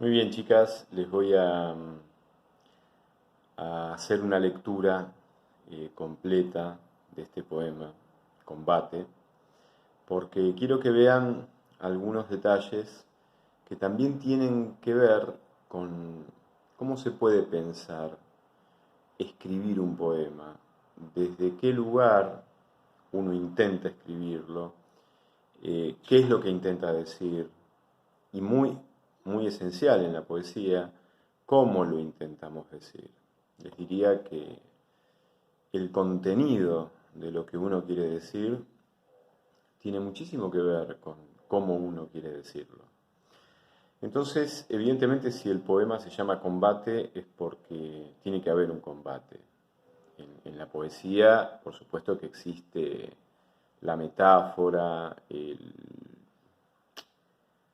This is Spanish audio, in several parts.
Muy bien, chicas, les voy a hacer una lectura completa de este poema, Combate, porque quiero que vean algunos detalles que también tienen que ver con cómo se puede pensar, escribir un poema, desde qué lugar uno intenta escribirlo, qué es lo que intenta decir, y muy esencial en la poesía, cómo lo intentamos decir. Les diría que el contenido de lo que uno quiere decir tiene muchísimo que ver con cómo uno quiere decirlo. Entonces, evidentemente, si el poema se llama Combate es porque tiene que haber un combate. En la poesía, por supuesto que existe la metáfora,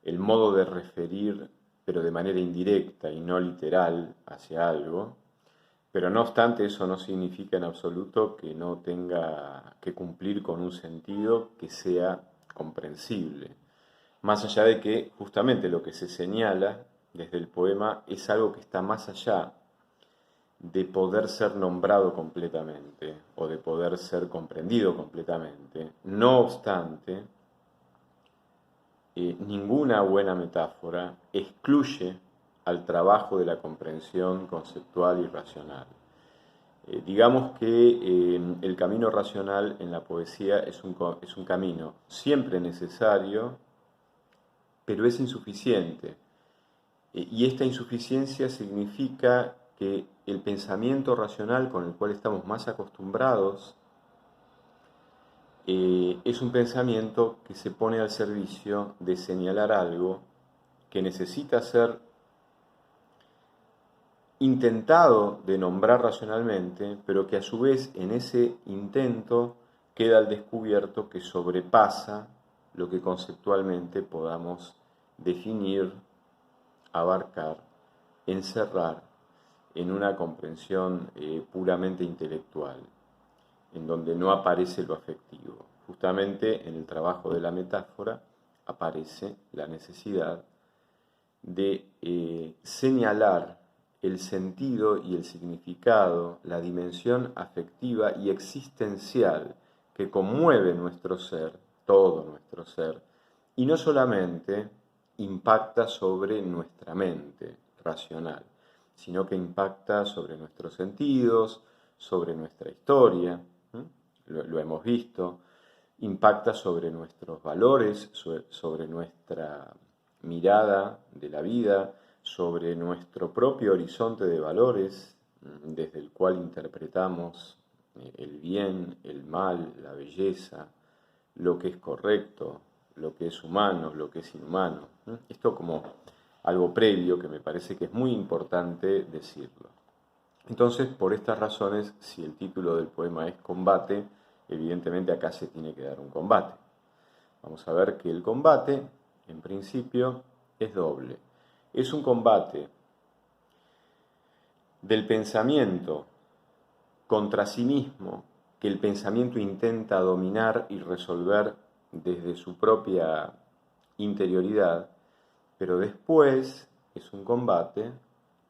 el modo de referir, pero de manera indirecta y no literal, hacia algo, pero no obstante eso no significa en absoluto que no tenga que cumplir con un sentido que sea comprensible. Más allá de que justamente lo que se señala desde el poema es algo que está más allá de poder ser nombrado completamente o de poder ser comprendido completamente. No obstante, ninguna buena metáfora excluye al trabajo de la comprensión conceptual y racional. Digamos que el camino racional en la poesía es un camino siempre necesario, pero es insuficiente. Y esta insuficiencia significa que el pensamiento racional con el cual estamos más acostumbrados es un pensamiento que se pone al servicio de señalar algo que necesita ser intentado de nombrar racionalmente, pero que a su vez en ese intento queda al descubierto que sobrepasa lo que conceptualmente podamos definir, abarcar, encerrar en una comprensión puramente intelectual, en donde no aparece lo afectivo. Justamente en el trabajo de la metáfora aparece la necesidad de señalar el sentido y el significado, la dimensión afectiva y existencial que conmueve nuestro ser, todo nuestro ser, y no solamente impacta sobre nuestra mente racional, sino que impacta sobre nuestros sentidos, sobre nuestra historia, lo hemos visto, impacta sobre nuestros valores, sobre nuestra mirada de la vida, sobre nuestro propio horizonte de valores, desde el cual interpretamos el bien, el mal, la belleza, lo que es correcto, lo que es humano, lo que es inhumano. Esto como algo previo que me parece que es muy importante decirlo. Entonces, por estas razones, si el título del poema es Combate, evidentemente acá se tiene que dar un combate. Vamos a ver que el combate, en principio, es doble. Es un combate del pensamiento contra sí mismo, que el pensamiento intenta dominar y resolver desde su propia interioridad, pero después es un combate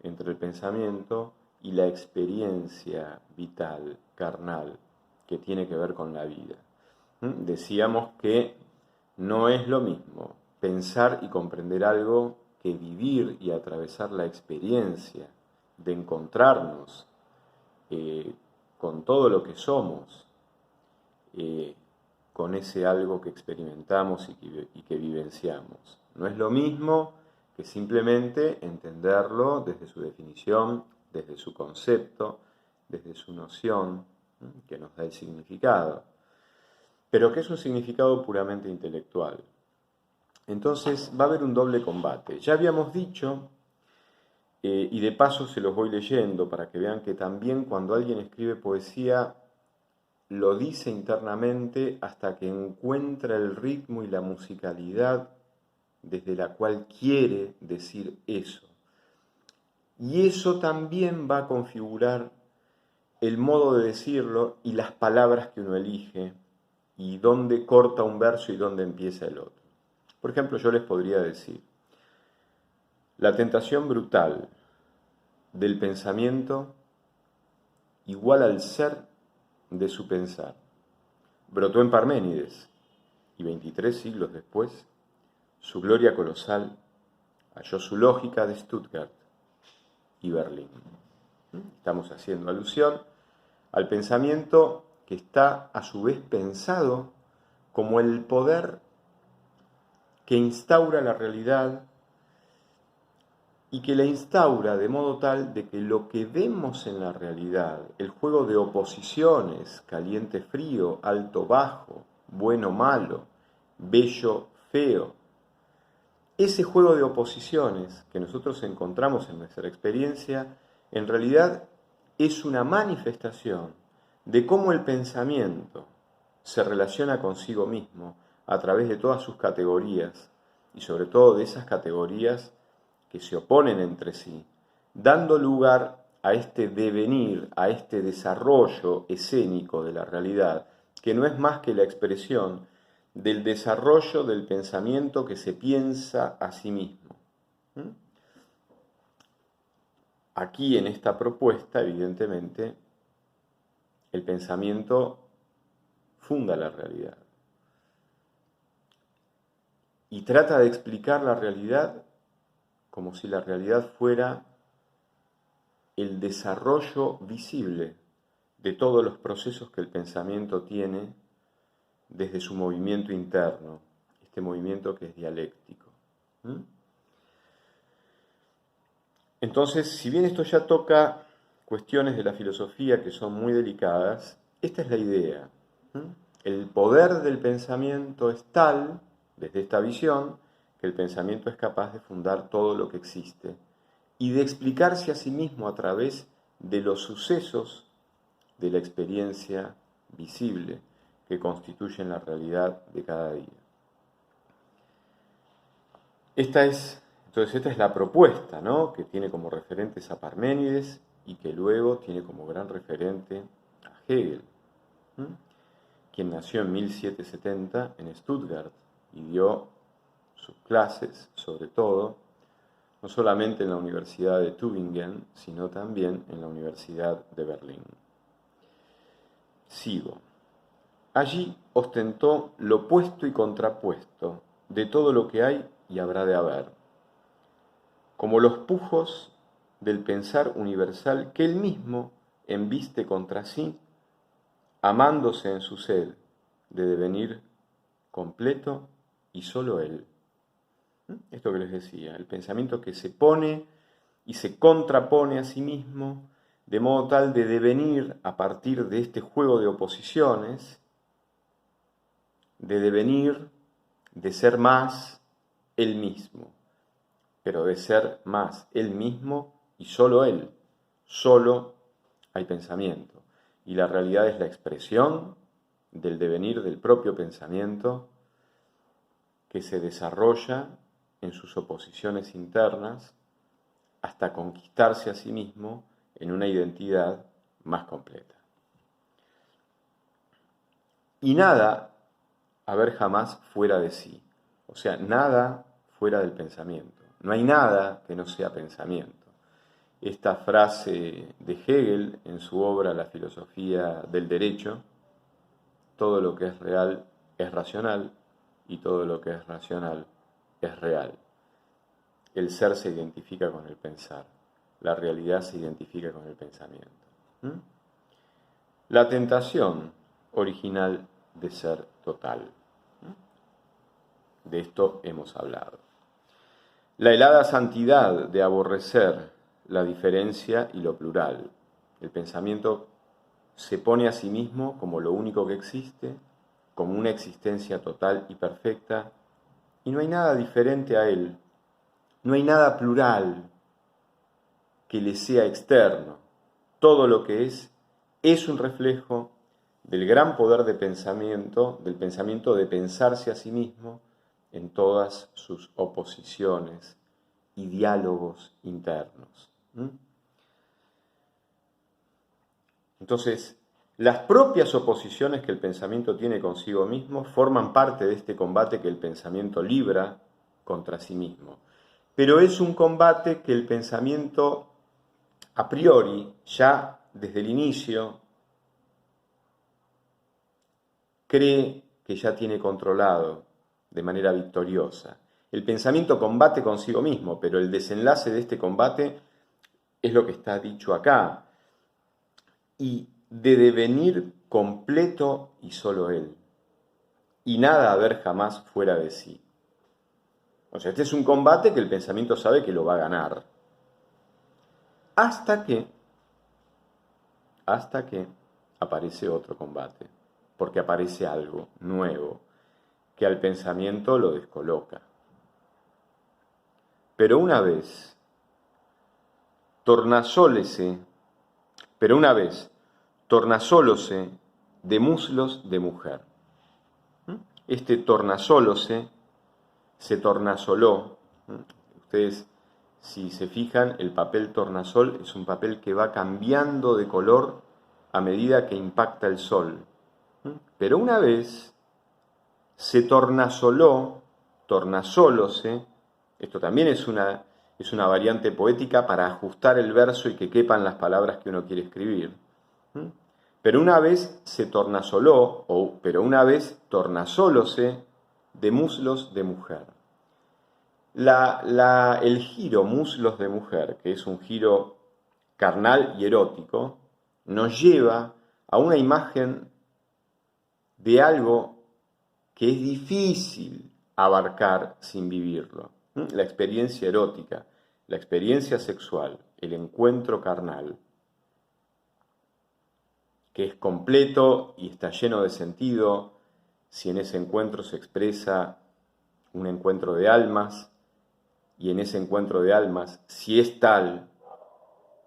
entre el pensamiento y la experiencia vital, carnal, que tiene que ver con la vida. Decíamos que no es lo mismo pensar y comprender algo que vivir y atravesar la experiencia de encontrarnos con todo lo que somos, eh, con ese algo que experimentamos y que vivenciamos. No es lo mismo que simplemente entenderlo desde su definición, desde su concepto, desde su noción, que nos da el significado, pero que es un significado puramente intelectual. Entonces va a haber un doble combate. Ya habíamos dicho, y de paso se los voy leyendo para que vean que también cuando alguien escribe poesía lo dice internamente hasta que encuentra el ritmo y la musicalidad desde la cual quiere decir eso. Y eso también va a configurar el modo de decirlo y las palabras que uno elige y dónde corta un verso y dónde empieza el otro. Por ejemplo, yo les podría decir, La tentación brutal del pensamiento igual al ser de su pensar. Brotó en Parménides y 23 siglos después, su gloria colosal halló su lógica de Stuttgart y Berlín. Estamos haciendo alusión al pensamiento que está a su vez pensado como el poder que instaura la realidad y que la instaura de modo tal de que lo que vemos en la realidad, el juego de oposiciones, caliente-frío, alto-bajo, bueno-malo, bello-feo, ese juego de oposiciones que nosotros encontramos en nuestra experiencia, en realidad es una manifestación de cómo el pensamiento se relaciona consigo mismo a través de todas sus categorías y sobre todo de esas categorías que se oponen entre sí, dando lugar a este devenir, a este desarrollo escénico de la realidad, que no es más que la expresión del desarrollo del pensamiento que se piensa a sí mismo. Aquí en esta propuesta, evidentemente, el pensamiento funda la realidad y trata de explicar la realidad como si la realidad fuera el desarrollo visible de todos los procesos que el pensamiento tiene desde su movimiento interno, este movimiento que es dialéctico. Entonces, si bien esto ya toca cuestiones de la filosofía que son muy delicadas, esta es la idea. El poder del pensamiento es tal, desde esta visión, que el pensamiento es capaz de fundar todo lo que existe y de explicarse a sí mismo a través de los sucesos de la experiencia visible que constituyen la realidad de cada día. Esta es la propuesta, ¿no?, que tiene como referentes a Parménides y que luego tiene como gran referente a Hegel, quien nació en 1770 en Stuttgart y dio sus clases, sobre todo, no solamente en la Universidad de Tübingen, sino también en la Universidad de Berlín. Sigo. Allí ostentó lo opuesto y contrapuesto de todo lo que hay y habrá de haber, como los pujos del pensar universal que él mismo embiste contra sí, amándose en su sed de devenir completo y solo él. Esto que les decía, el pensamiento que se pone y se contrapone a sí mismo de modo tal de devenir a partir de este juego de oposiciones, de devenir, de ser más él mismo, pero de ser más él mismo y solo él. Solo hay pensamiento. Y la realidad es la expresión del devenir del propio pensamiento que se desarrolla en sus oposiciones internas hasta conquistarse a sí mismo en una identidad más completa. Y nada haber jamás fuera de sí, o sea, nada fuera del pensamiento. No hay nada que no sea pensamiento. Esta frase de Hegel en su obra La filosofía del derecho, todo lo que es real es racional y todo lo que es racional es real. El ser se identifica con el pensar, la realidad se identifica con el pensamiento. La tentación original de ser total. De esto hemos hablado. La helada santidad de aborrecer la diferencia y lo plural. El pensamiento se pone a sí mismo como lo único que existe, como una existencia total y perfecta, y no hay nada diferente a él, no hay nada plural que le sea externo. Todo lo que es un reflejo del gran poder de pensamiento, del pensamiento de pensarse a sí mismo en todas sus oposiciones y diálogos internos. Entonces, las propias oposiciones que el pensamiento tiene consigo mismo forman parte de este combate que el pensamiento libra contra sí mismo. pero es un combate que el pensamiento a priori, ya desde el inicio, cree que ya tiene controlado de manera victoriosa. El pensamiento combate consigo mismo, pero el desenlace de este combate es lo que está dicho acá, y de devenir completo y solo él, y nada haber jamás fuera de sí. O sea, este es un combate que el pensamiento sabe que lo va a ganar. Hasta que aparece otro combate, porque aparece algo nuevo que al pensamiento lo descoloca. Pero una vez tornasólese de muslos de mujer. Este tornasólose se tornasoló. Ustedes, si se fijan, el papel tornasol es un papel que va cambiando de color a medida que impacta el sol. Pero una vez se tornasólose, esto también es una variante poética para ajustar el verso y que quepan las palabras que uno quiere escribir. Pero una vez se tornasoló, pero una vez tornasólose de muslos de mujer. El giro muslos de mujer, que es un giro carnal y erótico, nos lleva a una imagen de algo que es difícil abarcar sin vivirlo. La experiencia erótica, la experiencia sexual, el encuentro carnal, que es completo y está lleno de sentido si en ese encuentro se expresa un encuentro de almas, y en ese encuentro de almas, si es tal,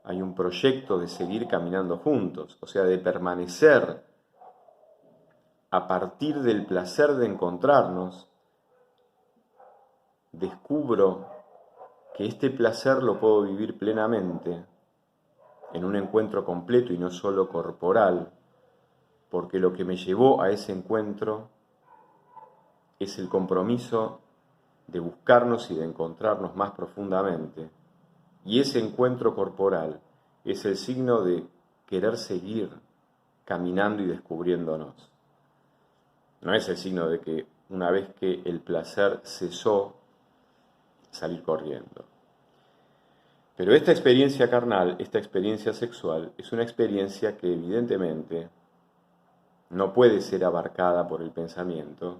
hay un proyecto de seguir caminando juntos, o sea, de permanecer a partir del placer de encontrarnos. Descubro que este placer lo puedo vivir plenamente en un encuentro completo y no solo corporal, porque lo que me llevó a ese encuentro es el compromiso de buscarnos y de encontrarnos más profundamente. Y ese encuentro corporal es el signo de querer seguir caminando y descubriéndonos. No es el signo de que una vez que el placer cesó, salir corriendo. Pero esta experiencia carnal, esta experiencia sexual, es una experiencia que evidentemente no puede ser abarcada por el pensamiento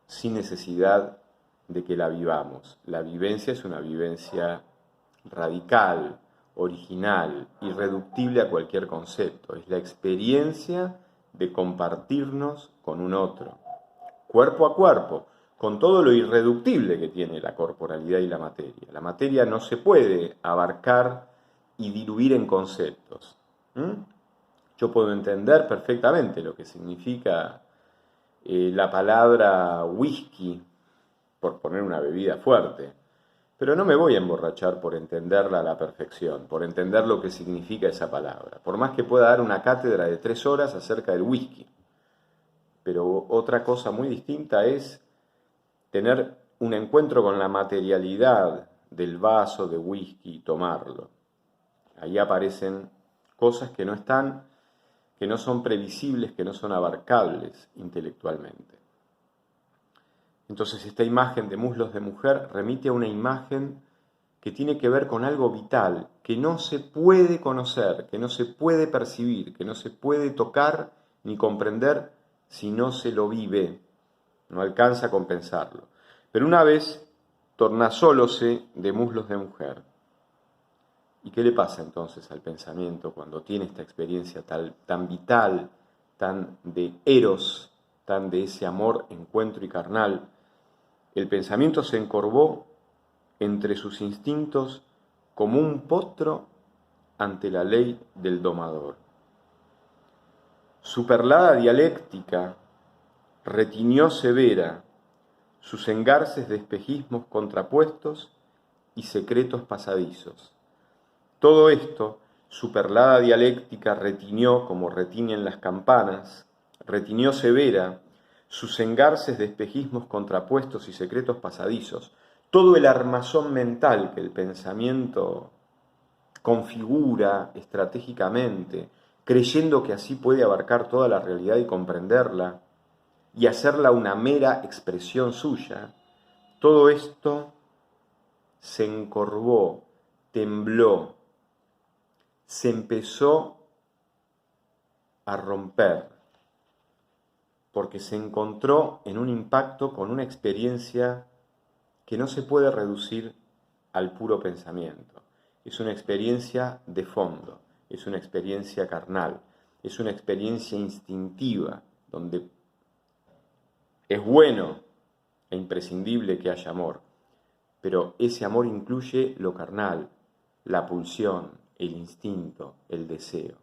sin necesidad de que la vivamos. La vivencia es una vivencia radical, original, irreductible a cualquier concepto. Es la experiencia de compartirnos con un otro, cuerpo a cuerpo, con todo lo irreductible que tiene la corporalidad y la materia. La materia no se puede abarcar y diluir en conceptos. Yo puedo entender perfectamente lo que significa la palabra whisky, por poner una bebida fuerte, pero no me voy a emborrachar por entenderla a la perfección, por entender lo que significa esa palabra, por más que pueda dar una cátedra de 3 horas acerca del whisky. Pero otra cosa muy distinta es tener un encuentro con la materialidad del vaso de whisky y tomarlo. Ahí aparecen cosas que no son previsibles, que no son abarcables intelectualmente. Entonces esta imagen de muslos de mujer remite a una imagen que tiene que ver con algo vital, que no se puede conocer, que no se puede percibir, que no se puede tocar ni comprender si no se lo vive. No alcanza a compensarlo. Pero una vez tornasólose de muslos de mujer. ¿Y qué le pasa entonces al pensamiento cuando tiene esta experiencia tan vital, tan de eros, tan de ese amor, encuentro y carnal? El pensamiento se encorvó entre sus instintos como un potro ante la ley del domador. Su perlada dialéctica retiñó severa sus engarces de espejismos contrapuestos y secretos pasadizos. Todo esto, su perlada dialéctica retiñó como retiñen las campanas, retiñó severa sus engarces de espejismos contrapuestos y secretos pasadizos. todo el armazón mental que el pensamiento configura estratégicamente, creyendo que así puede abarcar toda la realidad y comprenderla, y hacerla una mera expresión suya, todo esto se encorvó, tembló, se empezó a romper, porque se encontró en un impacto con una experiencia que no se puede reducir al puro pensamiento. Es una experiencia de fondo, es una experiencia carnal, es una experiencia instintiva, donde es bueno e imprescindible que haya amor, pero ese amor incluye lo carnal, la pulsión, el instinto, el deseo.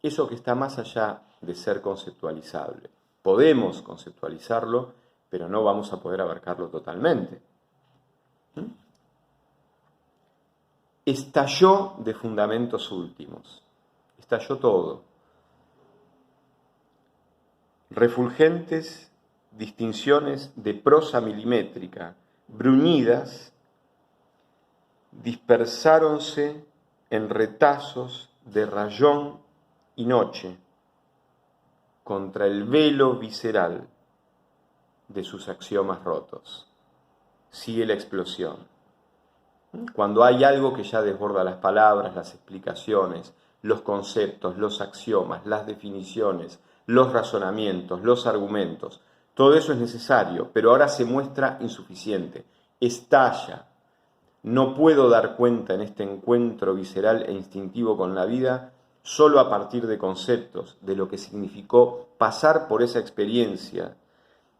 Eso que está más allá de ser conceptualizable. Podemos conceptualizarlo, pero no vamos a poder abarcarlo totalmente. Estalló de fundamentos últimos. Estalló todo. Refulgentes distinciones de prosa milimétrica, bruñidas, dispersáronse en retazos de rayón y noche contra el velo visceral de sus axiomas rotos. Sigue la explosión. Cuando hay algo que ya desborda las palabras, las explicaciones, los conceptos, los axiomas, las definiciones, los razonamientos, los argumentos, todo eso es necesario, pero ahora se muestra insuficiente. Estalla. No puedo dar cuenta en este encuentro visceral e instintivo con la vida solo a partir de conceptos, de lo que significó pasar por esa experiencia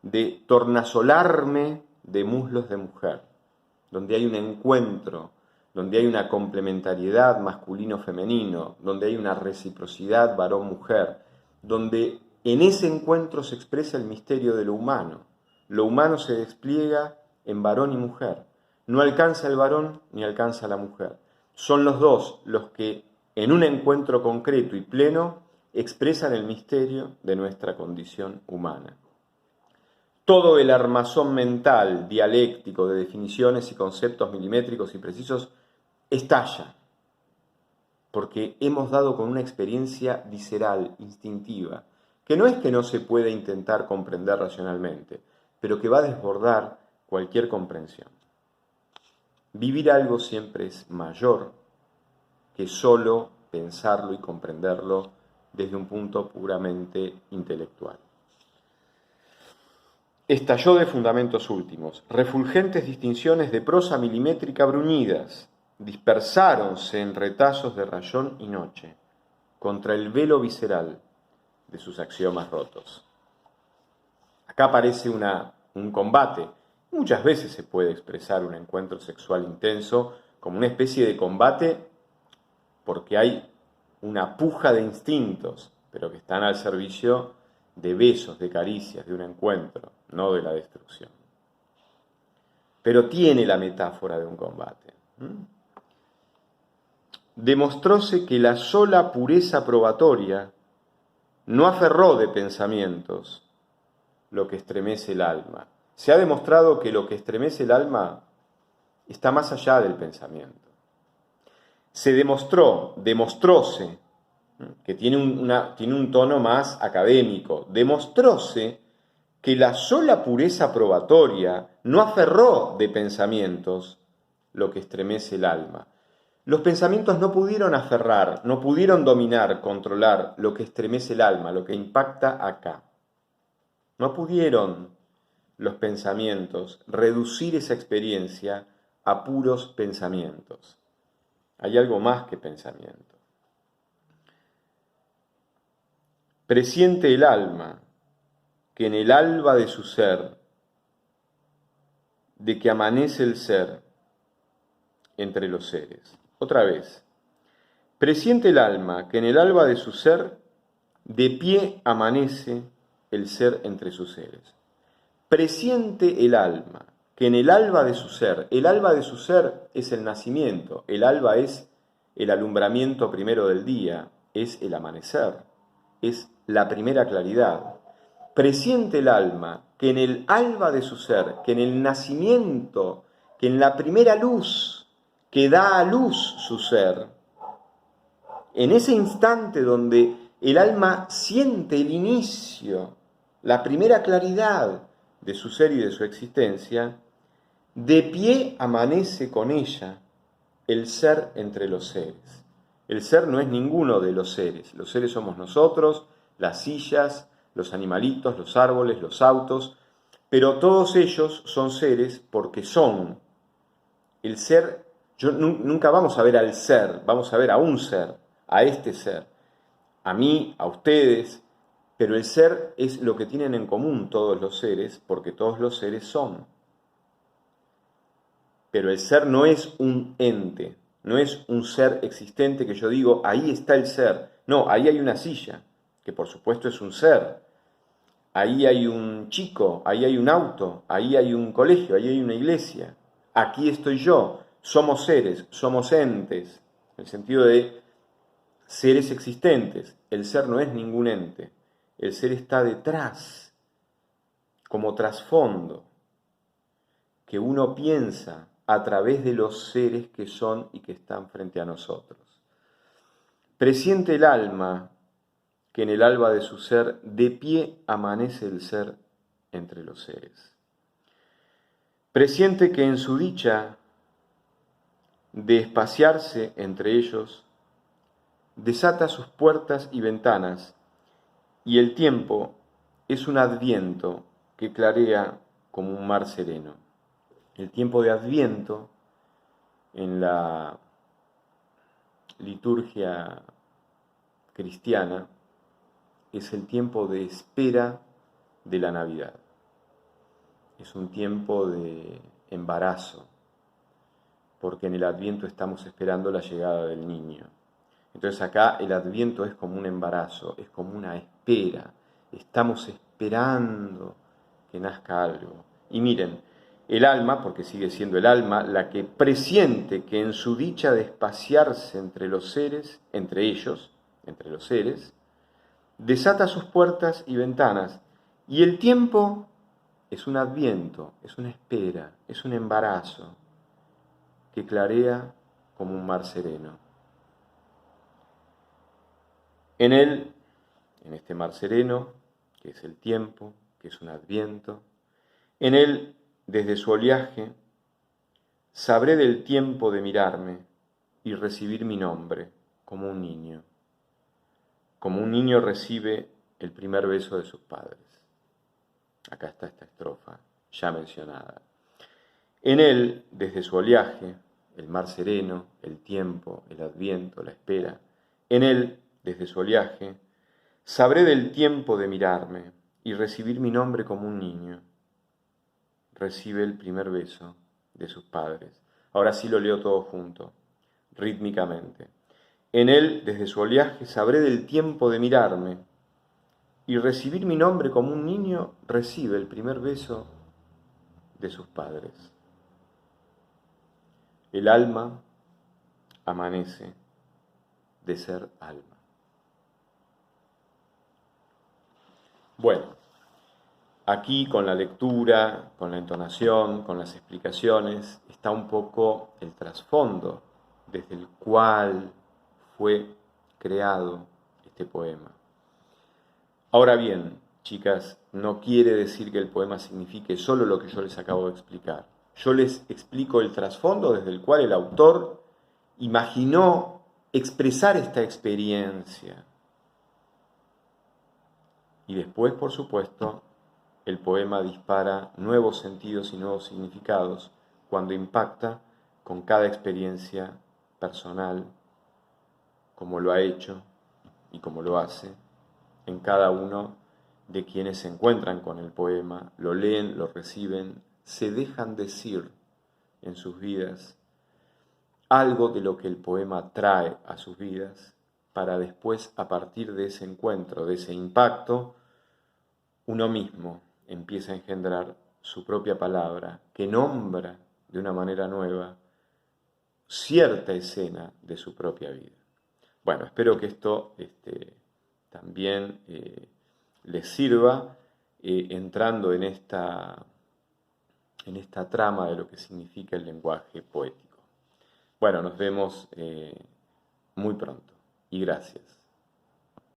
de tornasolarme de muslos de mujer, donde hay un encuentro, donde hay una complementariedad masculino-femenino, donde hay una reciprocidad varón-mujer, donde en ese encuentro se expresa el misterio de lo humano. Lo humano se despliega en varón y mujer. No alcanza el varón ni alcanza la mujer. Son los dos los que, en un encuentro concreto y pleno, expresan el misterio de nuestra condición humana. Todo el armazón mental, dialéctico, de definiciones y conceptos milimétricos y precisos, estalla, porque hemos dado con una experiencia visceral, instintiva, que no es que no se pueda intentar comprender racionalmente, pero que va a desbordar cualquier comprensión. Vivir algo siempre es mayor que solo pensarlo y comprenderlo desde un punto puramente intelectual. Estalló de fundamentos últimos, refulgentes distinciones de prosa milimétrica bruñidas, dispersáronse en retazos de rayón y noche, contra el velo visceral de sus axiomas rotos. Acá aparece un combate. Muchas veces se puede expresar un encuentro sexual intenso como una especie de combate porque hay una puja de instintos, pero que están al servicio de besos, de caricias, de un encuentro, no de la destrucción. Pero tiene la metáfora de un combate. Demostróse que la sola pureza probatoria no aferró de pensamientos lo que estremece el alma. Se ha demostrado que lo que estremece el alma está más allá del pensamiento. Demostróse, que tiene un tono más académico, demostróse que la sola pureza probatoria no aferró de pensamientos lo que estremece el alma. Los pensamientos no pudieron aferrar, no pudieron dominar, controlar lo que estremece el alma, lo que impacta acá. No pudieron los pensamientos reducir esa experiencia a puros pensamientos. Hay algo más que pensamiento. Presiente el alma que en el alba de su ser, de que amanece el ser entre los seres. Otra vez. Presiente el alma que en el alba de su ser, de pie amanece el ser entre sus seres. Presiente el alma que en el alba de su ser, el alba de su ser es el nacimiento, el alba es el alumbramiento primero del día, es el amanecer, es la primera claridad. Presiente el alma que en el alba de su ser, que en el nacimiento que en la primera luz que da a luz su ser, en ese instante donde el alma siente el inicio, la primera claridad de su ser y de su existencia, de pie amanece con ella el ser entre los seres. El ser no es ninguno de los seres somos nosotros, las sillas, los animalitos, los árboles, los autos, pero todos ellos son seres porque son. El ser, nunca vamos a ver al ser, vamos a ver a un ser, a este ser, a mí, a ustedes, pero el ser es lo que tienen en común todos los seres, porque todos los seres son. Pero el ser no es un ente, no es un ser existente que yo digo, ahí está el ser. No, ahí hay una silla, que por supuesto es un ser. Ahí hay un chico, ahí hay un auto, ahí hay un colegio, ahí hay una iglesia. Aquí estoy yo. Somos seres, somos entes, en el sentido de seres existentes. El ser no es ningún ente. El ser está detrás, como trasfondo, que uno piensa a través de los seres que son y que están frente a nosotros. Presiente el alma que en el alba de su ser de pie amanece el ser entre los seres. Presiente que en su dicha de espaciarse entre ellos, desata sus puertas y ventanas, y el tiempo es un adviento que clarea como un mar sereno. El tiempo de Adviento en la liturgia cristiana es el tiempo de espera de la Navidad. Es un tiempo de embarazo, porque en el Adviento estamos esperando la llegada del niño. Entonces acá el Adviento es como un embarazo, es como una espera. Estamos esperando que nazca algo. Y miren, el alma, porque sigue siendo el alma, la que presiente que en su dicha de espaciarse entre los seres, entre ellos, entre los seres, desata sus puertas y ventanas, y el tiempo es un adviento, es una espera, es un embarazo que clarea como un mar sereno. En él, en este mar sereno, que es el tiempo, que es un adviento, en él, desde su oleaje, sabré del tiempo de mirarme y recibir mi nombre como un niño recibe el primer beso de sus padres. Acá está esta estrofa ya mencionada. En él, desde su oleaje, el mar sereno, el tiempo, el adviento, la espera, en él, desde su oleaje, sabré del tiempo de mirarme y recibir mi nombre como un niño. Recibe el primer beso de sus padres. Ahora sí lo leo todo junto, rítmicamente. En él, desde su oleaje, sabré del tiempo de mirarme y recibir mi nombre como un niño recibe el primer beso de sus padres. El alma amanece de ser alma. Bueno, aquí con la lectura, con la entonación, con las explicaciones, está un poco el trasfondo desde el cual fue creado este poema. Ahora bien, chicas, no quiere decir que el poema signifique solo lo que yo les acabo de explicar. Yo les explico el trasfondo desde el cual el autor imaginó expresar esta experiencia. Y después, por supuesto, el poema dispara nuevos sentidos y nuevos significados cuando impacta con cada experiencia personal, como lo ha hecho y como lo hace en cada uno de quienes se encuentran con el poema, lo leen, lo reciben, se dejan decir en sus vidas algo de lo que el poema trae a sus vidas, para después, a partir de ese encuentro, de ese impacto, uno mismo empieza a engendrar su propia palabra, que nombra de una manera nueva cierta escena de su propia vida. Bueno, espero que esto también les sirva entrando en esta en esta trama de lo que significa el lenguaje poético. Bueno, nos vemos muy pronto y gracias.